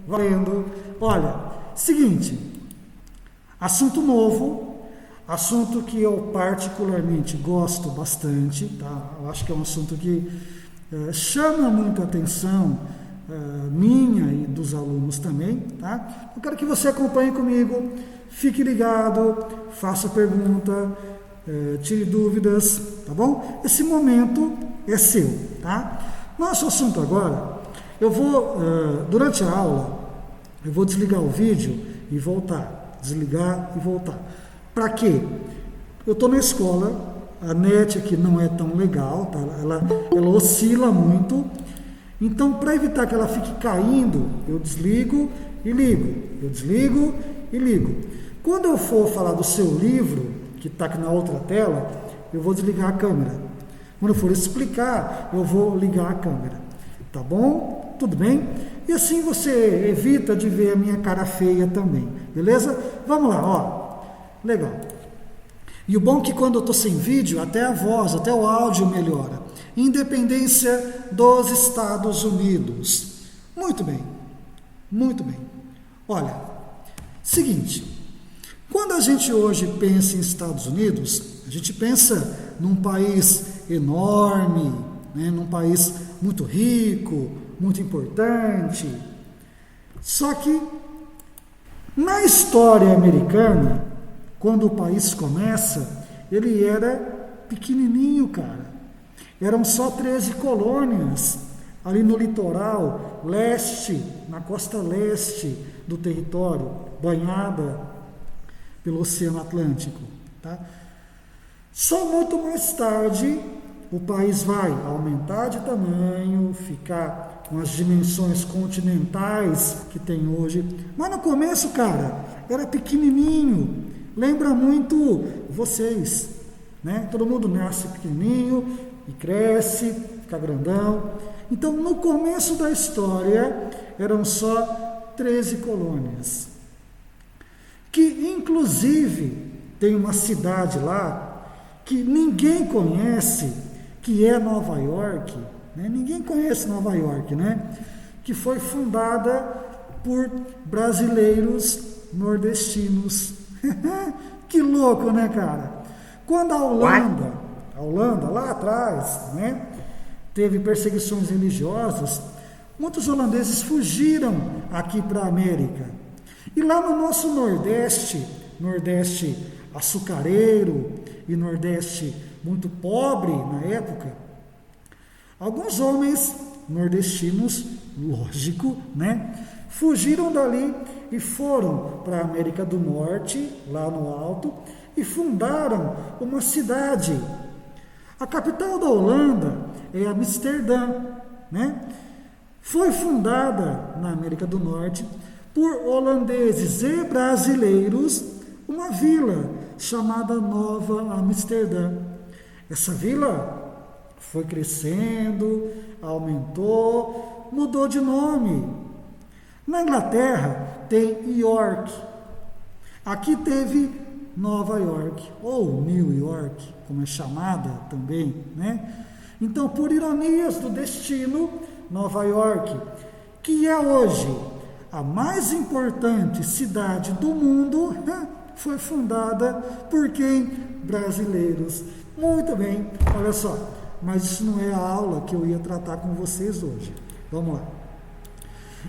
Valendo. Olha, seguinte, assunto novo, assunto que eu particularmente gosto bastante, tá? Eu acho que é um assunto que chama muito a atenção minha e dos alunos também, tá? Eu quero que você acompanhe comigo, fique ligado, faça pergunta, tire dúvidas, tá bom? Esse momento é seu, tá? Nosso assunto agora, eu vou, durante a aula, eu vou desligar o vídeo e voltar, desligar e voltar. Para quê? Eu estou na escola, a net aqui não é tão legal, tá? Ela oscila muito, então para evitar que ela fique caindo, eu desligo e ligo, eu desligo e ligo. Quando eu for falar do seu livro, que está aqui na outra tela, eu vou desligar a câmera. Quando eu for explicar, eu vou ligar a câmera. Tá bom? Tudo bem? E assim você evita de ver a minha cara feia também. Beleza? Vamos lá, ó. Legal. E o bom é que quando eu estou sem vídeo, até a voz, até o áudio melhora. Independência dos Estados Unidos. Muito bem. Muito bem. Olha, seguinte. Quando a gente hoje pensa em Estados Unidos, a gente pensa num país enorme, né, num país muito rico, muito importante. Só que na história americana, quando o país começa, ele era pequenininho, cara. Eram só 13 colônias ali no litoral leste, na costa leste do território, banhada pelo Oceano Atlântico, tá? Só muito mais tarde o país vai aumentar de tamanho, ficar com as dimensões continentais que tem hoje. Mas no começo, cara, era pequenininho. Lembra muito vocês, né? Todo mundo nasce pequenininho e cresce, fica grandão. Então, no começo da história, eram só 13 colônias. Que inclusive tem uma cidade lá que ninguém conhece, que é Nova York, né? Ninguém conhece Nova York, né? Que foi fundada por brasileiros nordestinos. Que louco, né, cara? Quando a Holanda lá atrás, né, teve perseguições religiosas, muitos holandeses fugiram aqui para a América. E lá no nosso Nordeste açucareiro e Nordeste muito pobre na época, alguns homens nordestinos, lógico, né, fugiram dali e foram para a América do Norte, lá no alto, e fundaram uma cidade. A capital da Holanda é Amsterdã, né? Foi fundada na América do Norte por holandeses e brasileiros, uma vila chamada Nova Amsterdã. Essa vila foi crescendo, aumentou, mudou de nome. Na Inglaterra tem York. Aqui teve Nova York, ou New York, como é chamada também, né? Então, por ironias do destino, Nova York, que é hoje a mais importante cidade do mundo, foi fundada por quem? Brasileiros. Muito bem, olha só, mas isso não é a aula que eu ia tratar com vocês hoje. Vamos lá.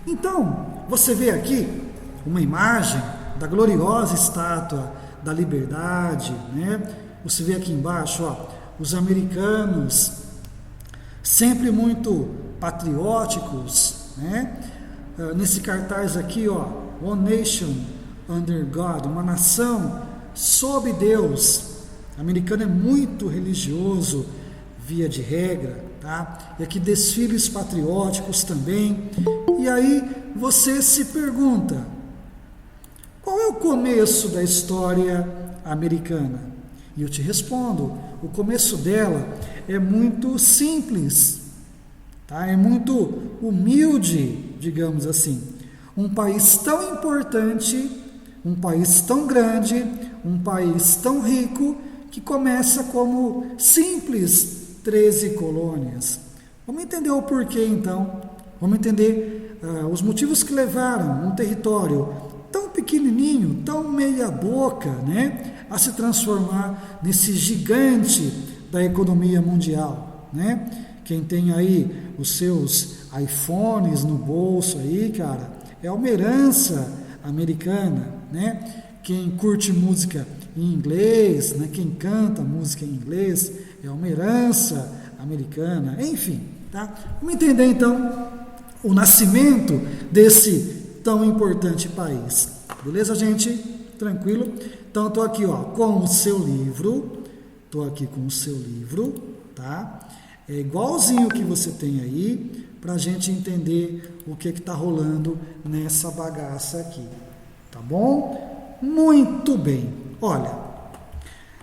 Então, você vê aqui uma imagem da gloriosa estátua da Liberdade, né? Você vê aqui embaixo, ó, os americanos sempre muito patrióticos, né? Nesse cartaz aqui, ó, One Nation Under God, uma nação sob Deus. O americano é muito religioso, via de regra, tá? E aqui desfiles patrióticos também. E aí você se pergunta, qual é o começo da história americana? E eu te respondo, o começo dela é muito simples, tá? É muito humilde, digamos assim. Um país tão importante, um país tão grande, um país tão rico, que começa como simples 13 colônias. Vamos entender o porquê, então. Vamos entender os motivos que levaram um território tão pequenininho, tão meia boca, né, a se transformar nesse gigante da economia mundial, né? Quem tem aí os seus iPhones no bolso aí, cara, é uma herança americana, né? Quem curte música em inglês, né? Quem canta música em inglês, é uma herança americana, enfim, tá? Vamos entender então o nascimento desse tão importante país. Beleza, gente? Tranquilo? Então, estou aqui, ó, com o seu livro. Estou aqui com o seu livro, tá? É igualzinho que você tem aí, para a gente entender o que está rolando nessa bagaça aqui. Tá bom? Muito bem. Olha,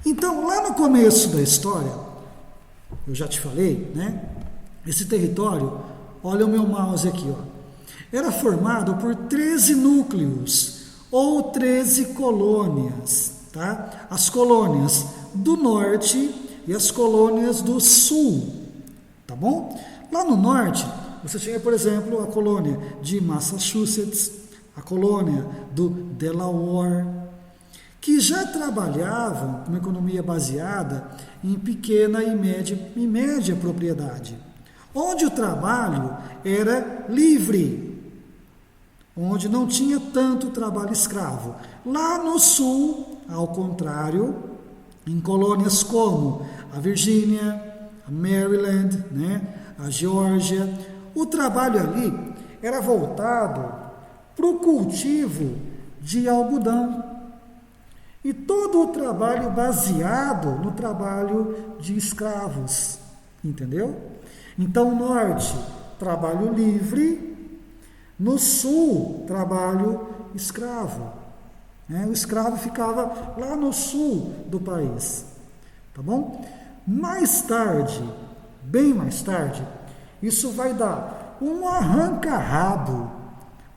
então, lá no começo da história, eu já te falei, né? Esse território, olha o meu mouse aqui, ó, era formado por 13 núcleos, ou 13 colônias, tá? As colônias do norte e as colônias do sul, tá bom? Lá no norte, você tinha, por exemplo, a colônia de Massachusetts, a colônia do Delaware, que já trabalhavam com uma economia baseada em pequena e média propriedade, onde o trabalho era livre, onde não tinha tanto trabalho escravo. Lá no sul, ao contrário, em colônias como a Virgínia, a Maryland, né, a Geórgia, o trabalho ali era voltado para o cultivo de algodão. E todo o trabalho baseado no trabalho de escravos, entendeu? Então, no norte, trabalho livre, no sul, trabalho escravo. O escravo ficava lá no sul do país, tá bom? Mais tarde, bem mais tarde, isso vai dar um arranca-rabo,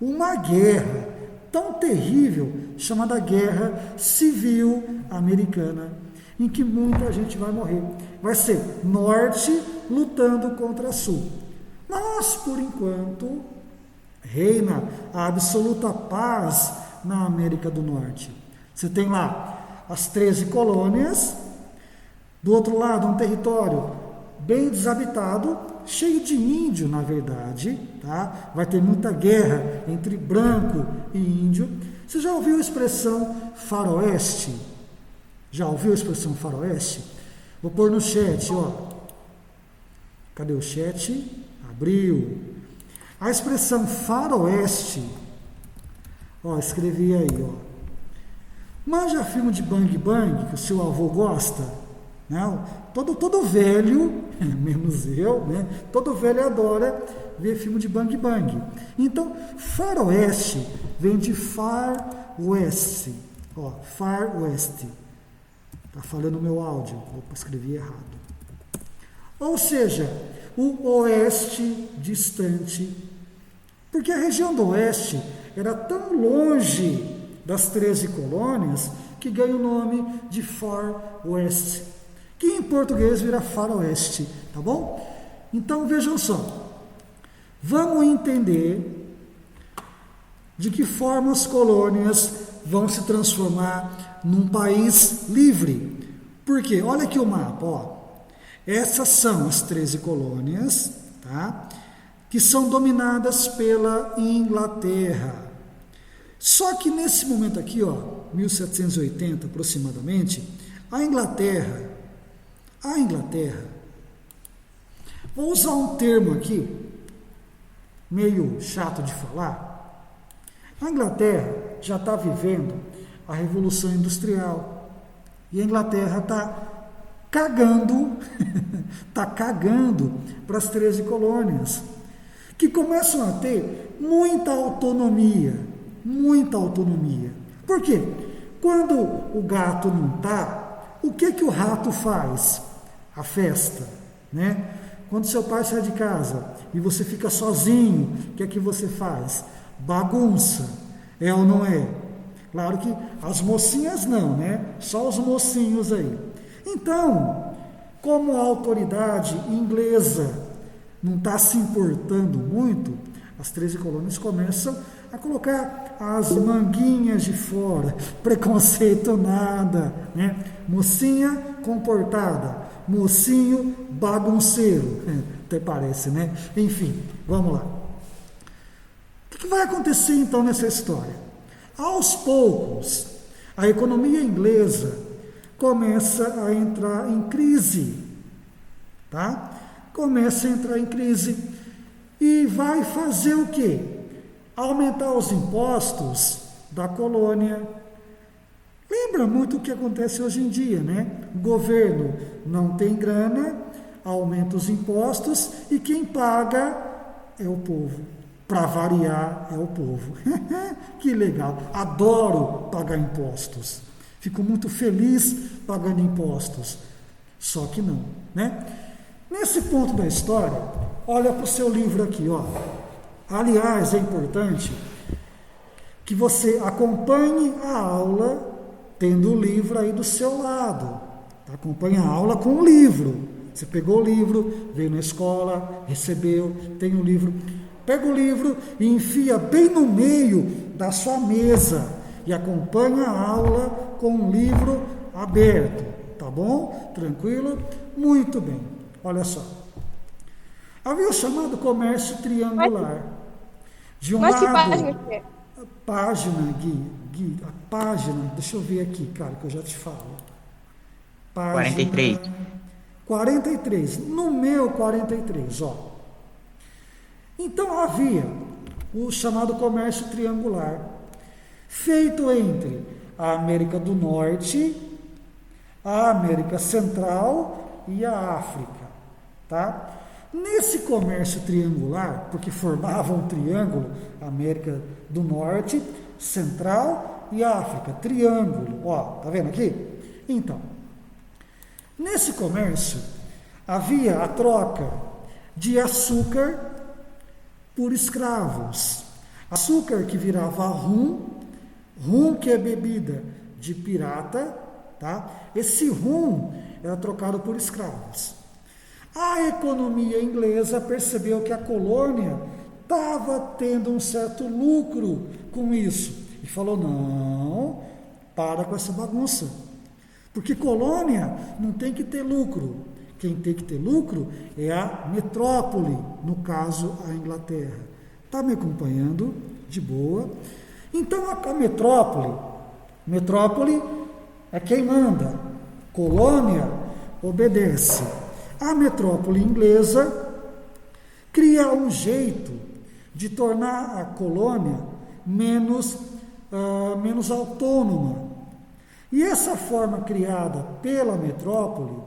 uma guerra tão terrível, chamada Guerra Civil Americana, em que muita gente vai morrer. Vai ser norte lutando contra sul. Mas, por enquanto, reina a absoluta paz na América do Norte. Você tem lá as 13 colônias, do outro lado um território bem desabitado, cheio de índio, na verdade, tá? Vai ter muita guerra entre branco e índio. Você já ouviu a expressão faroeste? Já ouviu a expressão faroeste? Vou pôr no chat, ó. Cadê o chat? Abriu. A expressão faroeste, ó, escrevi aí, ó. Manja filme de Bang Bang, que o seu avô gosta? Não? Todo velho, menos eu, né? Todo velho adora ver filme de Bang Bang. Então, faroeste vem de Far West. Ó, Far West. Tá falando o meu áudio, vou escrever errado. Ou seja, o oeste distante. Porque a região do oeste era tão longe das 13 colônias que ganha o nome de Far West, que em português vira faroeste, tá bom? Então vejam só, vamos entender de que forma as colônias vão se transformar num país livre. Porque, olha aqui o mapa, ó. Essas são as 13 colônias, tá? Que são dominadas pela Inglaterra. Só que nesse momento aqui, ó, 1780 aproximadamente, a Inglaterra, vou usar um termo aqui, meio chato de falar, a Inglaterra já está vivendo a Revolução Industrial, e a Inglaterra está cagando para as 13 colônias, que começam a ter muita autonomia. Por quê? Quando o gato não está, o que o rato faz? A festa, né? Quando seu pai sai de casa e você fica sozinho, o que você faz? Bagunça, é ou não é? Claro que as mocinhas não, né? Só os mocinhos aí. Então, como a autoridade inglesa não está se importando muito, As 13 colônias começam a colocar as manguinhas de fora, preconceito nada, né? Mocinha comportada, mocinho bagunceiro, até parece, né? Enfim, vamos lá. O que vai acontecer então nessa história? Aos poucos, a economia inglesa começa a entrar em crise, tá? Começa a entrar em crise e vai fazer o quê? Aumentar os impostos da colônia. Lembra muito o que acontece hoje em dia, né? O governo não tem grana, aumenta os impostos e quem paga é o povo. Para variar, é o povo. Que legal. Adoro pagar impostos. Fico muito feliz pagando impostos. Só que não, né? Nesse ponto da história, olha para o seu livro aqui, ó. Aliás, é importante que você acompanhe a aula tendo o livro aí do seu lado. Acompanhe a aula com o livro. Você pegou o livro, veio na escola, recebeu, tem o livro. Pega o livro e enfia bem no meio da sua mesa e acompanha a aula com o livro aberto, tá bom? Tranquilo? Muito bem. Olha só. Havia o chamado comércio triangular. De um Mas que lado, página que é? Gui, a página, deixa eu ver aqui, cara, que eu já te falo. Página 43. 43, no meu 43, ó. Então havia o chamado comércio triangular, feito entre a América do Norte, a América Central e a África, tá? Nesse comércio triangular, porque formava um triângulo, América do Norte, Central e África, triângulo, ó, tá vendo aqui? Então, nesse comércio havia a troca de açúcar por escravos. Açúcar que virava rum que é bebida de pirata, tá? Esse rum era trocado por escravos. A economia inglesa percebeu que a colônia estava tendo um certo lucro com isso e falou: não, para com essa bagunça, porque colônia não tem que ter lucro. Quem tem que ter lucro é a metrópole, no caso a Inglaterra. Está me acompanhando? De boa. Então a metrópole é quem manda, colônia obedece. A metrópole inglesa cria um jeito de tornar a colônia menos autônoma. E essa forma criada pela metrópole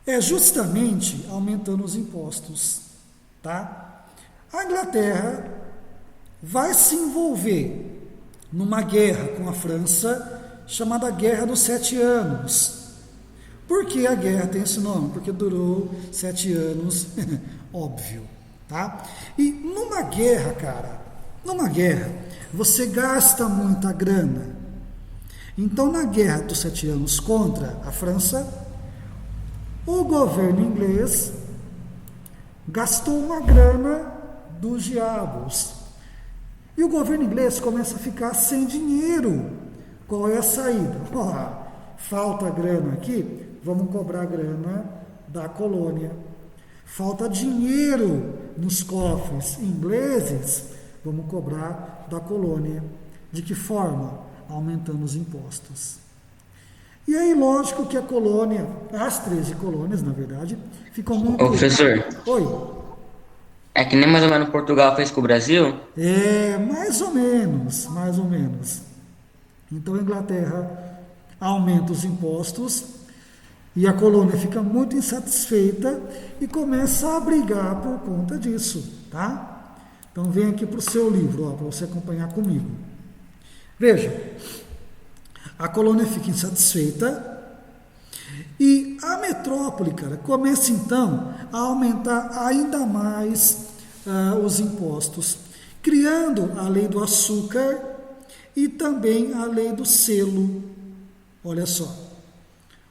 é justamente aumentando os impostos, tá? A Inglaterra vai se envolver numa guerra com a França, chamada Guerra dos 7 Anos. Por que a guerra tem esse nome? Porque durou 7 anos, óbvio, tá? E numa guerra, você gasta muita grana. Então, na Guerra dos 7 Anos contra a França, o governo inglês gastou uma grana dos diabos. E o governo inglês começa a ficar sem dinheiro. Qual é a saída? Falta grana aqui, vamos cobrar grana da colônia. Falta dinheiro nos cofres ingleses, vamos cobrar da colônia. De que forma? Aumentando os impostos. E aí, lógico que a colônia, as 13 colônias, na verdade, ficou muito... Ô, professor, Oi. é que nem mais ou menos Portugal fez com o Brasil? É, mais ou menos. Então a Inglaterra aumenta os impostos e a colônia fica muito insatisfeita e começa a brigar por conta disso, tá? Então vem aqui para o seu livro, para você acompanhar comigo. Veja, a colônia fica insatisfeita e a metrópole, cara, começa então a aumentar ainda mais os impostos, criando a lei do açúcar e também a lei do selo. Olha só,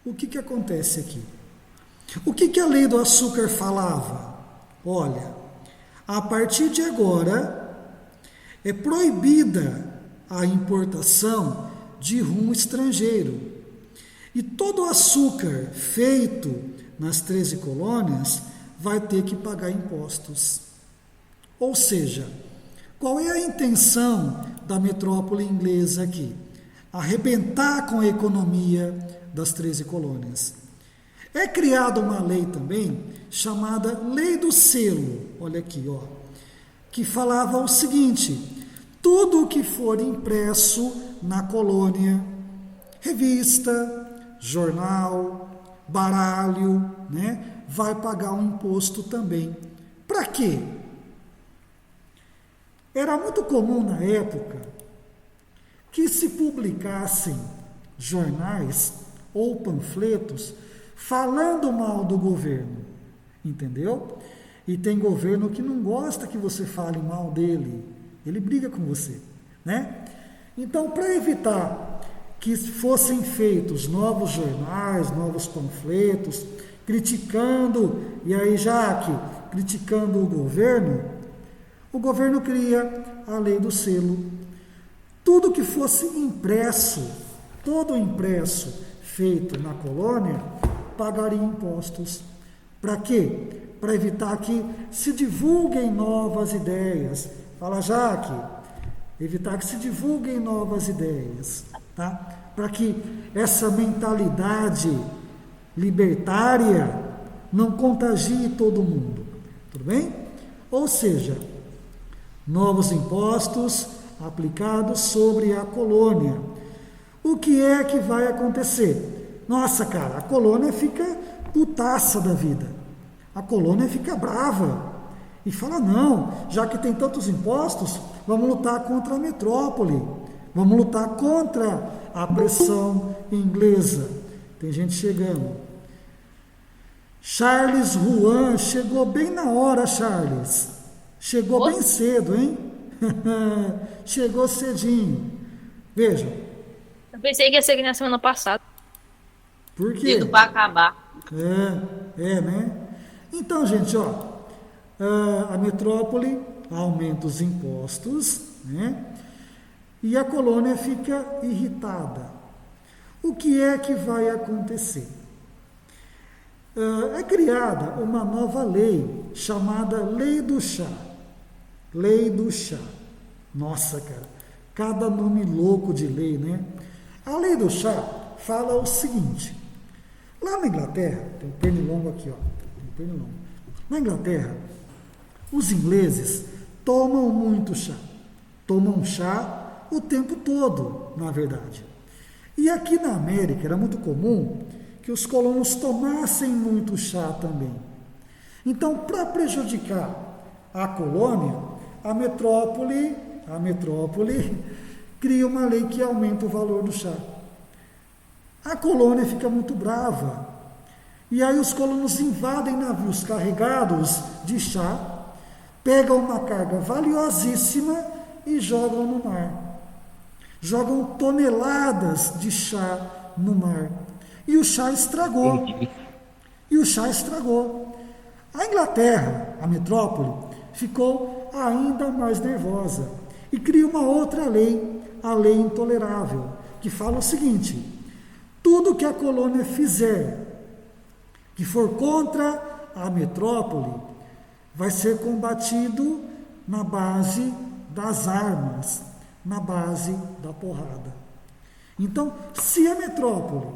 o que acontece aqui? O que a lei do açúcar falava? Olha, A partir de agora, é proibida a importação de rum estrangeiro. E todo o açúcar feito nas 13 colônias vai ter que pagar impostos. Ou seja, qual é a intenção da metrópole inglesa aqui? Arrebentar com a economia das 13 colônias. É criada uma lei também, chamada Lei do Selo, olha aqui, ó, que falava o seguinte: tudo o que for impresso na colônia, revista, jornal, baralho, né, vai pagar um imposto também. Para quê? Era muito comum na época que se publicassem jornais ou panfletos falando mal do governo, entendeu? E tem governo que não gosta que você fale mal dele, ele briga com você, né? Então, para evitar que fossem feitos novos jornais, novos panfletos, criticando, e aí Jaque, criticando o governo cria a lei do selo. Tudo que fosse impresso, todo impresso feito na colônia, pagaria impostos. Para quê? Para evitar que se divulguem novas ideias. Fala, Jaque, evitar que se divulguem novas ideias, tá? Para que essa mentalidade libertária não contagie todo mundo, tudo bem? Ou seja, novos impostos aplicados sobre a colônia. O que é que vai acontecer? Nossa, cara, a colônia fica putaça da vida. A colônia fica brava e fala, não, já que tem tantos impostos, vamos lutar contra a metrópole, vamos lutar contra a pressão inglesa. Tem gente chegando. Charles Juan chegou bem na hora, Charles. Chegou bem cedo, hein? Chegou cedinho. Vejam. Eu pensei que ia ser na semana passada. Por quê? Tudo para acabar. Né? Então, gente, ó, a metrópole aumenta os impostos, né? E a colônia fica irritada. O que é que vai acontecer? É criada uma nova lei chamada Lei do Chá. Lei do Chá. Nossa, cara, cada nome louco de lei, né? A Lei do Chá fala o seguinte: lá na Inglaterra, tem um pernilongo aqui, ó. Tem um pernilongo. Na Inglaterra, os ingleses tomam muito chá. Tomam chá o tempo todo, na verdade. E aqui na América era muito comum que os colonos tomassem muito chá também. Então, para prejudicar a colônia, a metrópole cria uma lei que aumenta o valor do chá. A colônia fica muito brava. E aí os colonos invadem navios carregados de chá, pegam uma carga valiosíssima e jogam no mar. Jogam toneladas de chá no mar. E o chá estragou. A Inglaterra, a metrópole, ficou ainda mais nervosa e cria uma outra lei, a Lei Intolerável, que fala o seguinte: tudo que a colônia fizer que for contra a metrópole vai ser combatido na base das armas, na base da porrada. Então, se a metrópole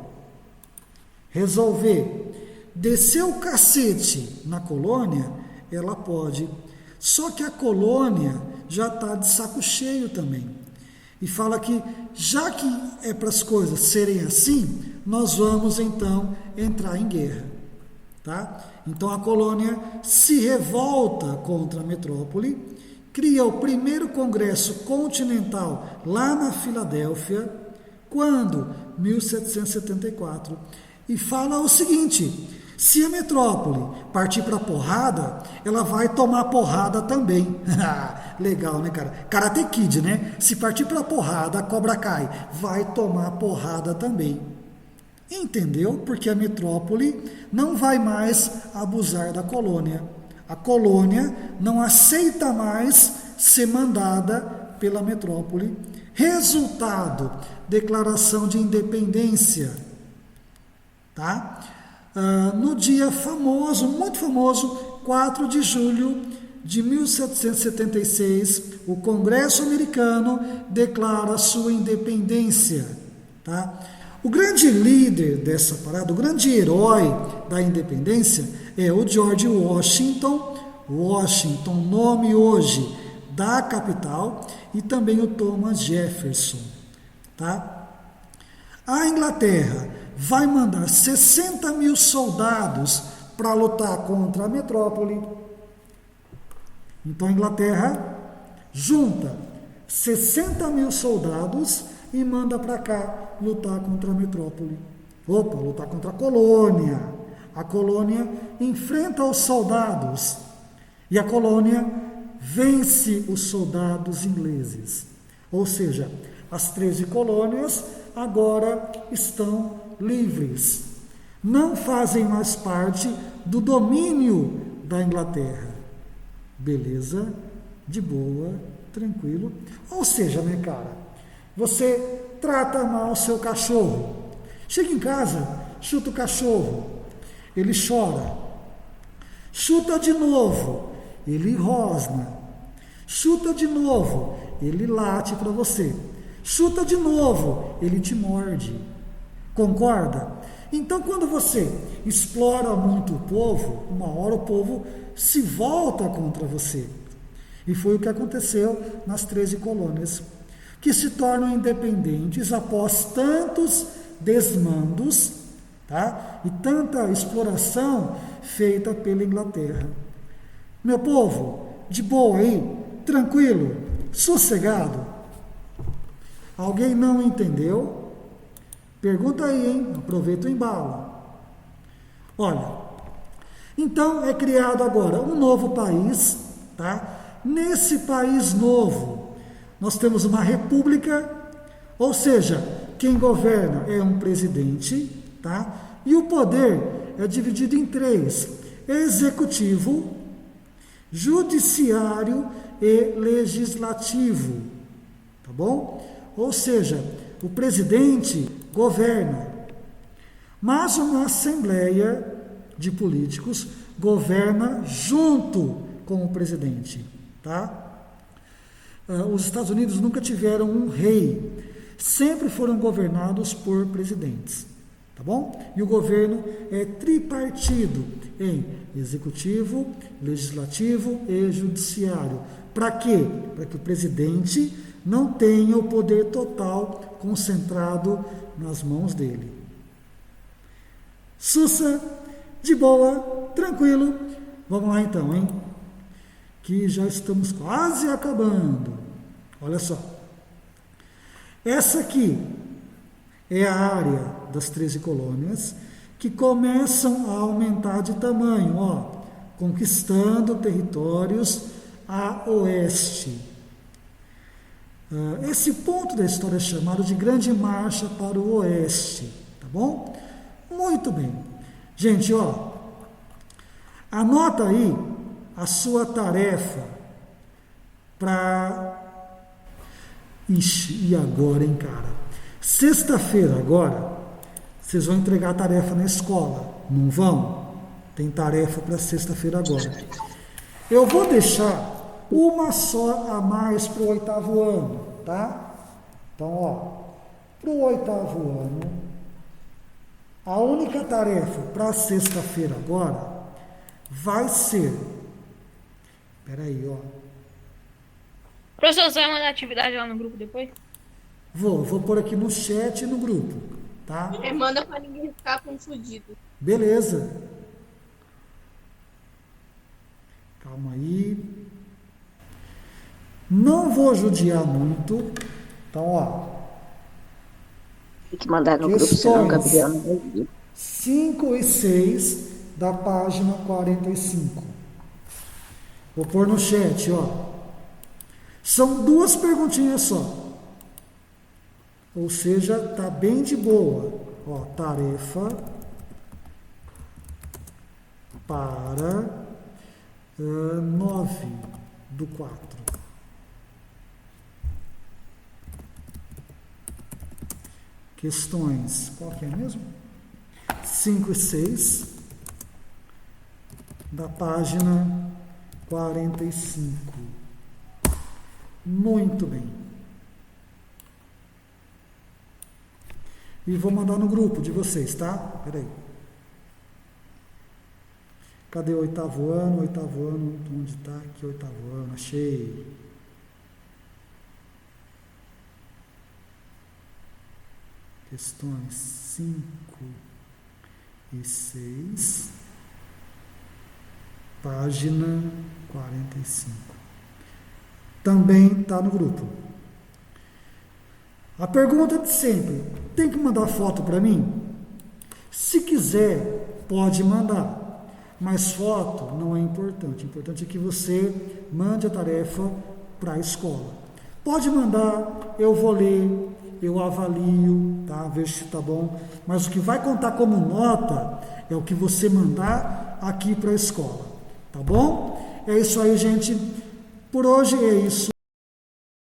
resolver descer o cacete na colônia, ela pode. Só que a colônia já está de saco cheio também. E fala que, já que é para as coisas serem assim, nós vamos então entrar em guerra. Tá? Então a colônia se revolta contra a metrópole, cria o primeiro congresso continental lá na Filadélfia, quando? 1774. E fala o seguinte: se a metrópole partir para porrada, ela vai tomar porrada também. Legal, né, cara? Karate Kid, né? Se partir para porrada, a cobra cai. Vai tomar porrada também. Entendeu? Porque a metrópole não vai mais abusar da colônia. A colônia não aceita mais ser mandada pela metrópole. Resultado, declaração de independência. Tá? No dia famoso, muito famoso, 4 de julho de 1776, o Congresso americano declara sua independência. Tá? O grande líder dessa parada, o grande herói da independência é o George Washington. Washington, nome hoje da capital, e também o Thomas Jefferson. Tá? A Inglaterra vai mandar 60 mil soldados para lutar contra a metrópole. Então a Inglaterra junta 60 mil soldados e manda para cá lutar contra a metrópole. Lutar contra a colônia. A colônia enfrenta os soldados e a colônia vence os soldados ingleses. Ou seja, as 13 colônias agora estão livres. Não fazem mais parte do domínio da Inglaterra. Beleza? De boa, tranquilo. Ou seja, né, cara? Você trata mal o seu cachorro. Chega em casa, chuta o cachorro. Ele chora. Chuta de novo. Ele rosna. Chuta de novo. Ele late para você. Chuta de novo. Ele te morde. Concorda? Então, quando você explora muito o povo, uma hora o povo se volta contra você. E foi o que aconteceu nas 13 colônias, que se tornam independentes após tantos desmandos, tá? E tanta exploração feita pela Inglaterra. Meu povo, de boa aí, tranquilo, sossegado. Alguém não entendeu? Pergunta aí, hein? Aproveita o embalo. Olha, então é criado agora um novo país, tá? Nesse país novo, nós temos uma república, ou seja, quem governa é um presidente, tá? E o poder é dividido em 3: executivo, judiciário e legislativo, tá bom? Ou seja, o presidente governa, mas uma assembleia de políticos governa junto com o presidente, tá? Os Estados Unidos nunca tiveram um rei, sempre foram governados por presidentes, tá bom? E o governo é tripartido em executivo, legislativo e judiciário. Para quê? Para que o presidente não tenha o poder total concentrado nas mãos dele. Sussa, de boa, tranquilo. Vamos lá então, hein? Que já estamos quase acabando. Olha só. Essa aqui é a área das 13 colônias que começam a aumentar de tamanho, ó, conquistando territórios a oeste. Esse ponto da história é chamado de Grande Marcha para o Oeste, tá bom? Muito bem. Gente, ó, anota aí a sua tarefa para... Ixi, e agora, hein, cara? Sexta-feira agora, vocês vão entregar a tarefa na escola, não vão? Tem tarefa para sexta-feira agora. Eu vou deixar uma só a mais para o 8º ano, tá? Então, ó, para o 8º ano, a única tarefa para sexta-feira agora vai ser... Peraí, ó. Professor, você vai mandar atividade lá no grupo depois? Vou pôr aqui no chat e no grupo, tá? Manda para ninguém ficar confundido. Beleza. Calma aí. Não vou judiar muito. Então, ó. Tem que mandar no grupo, senão o Gabriel não vai vir. 5 e 6 da página 45. Vou pôr no chat, ó. São 2 perguntinhas só. Ou seja, tá bem de boa. Ó, tarefa para 9 do 4. Questões, qual que é mesmo? 5 e 6, da página 45. Muito bem. E vou mandar no grupo de vocês, tá? Peraí. Cadê o oitavo ano? Oitavo ano, onde está aqui o oitavo ano? Achei. Questões 5 e 6, página 45. Também está no grupo. A pergunta de sempre: tem que mandar foto para mim? Se quiser, pode mandar, mas foto não é importante. O importante é que você mande a tarefa para a escola. Pode mandar, eu vou ler, eu avalio, tá? Vejo se está bom, mas o que vai contar como nota é o que você mandar aqui para a escola, tá bom? É isso aí, gente. Por hoje é isso.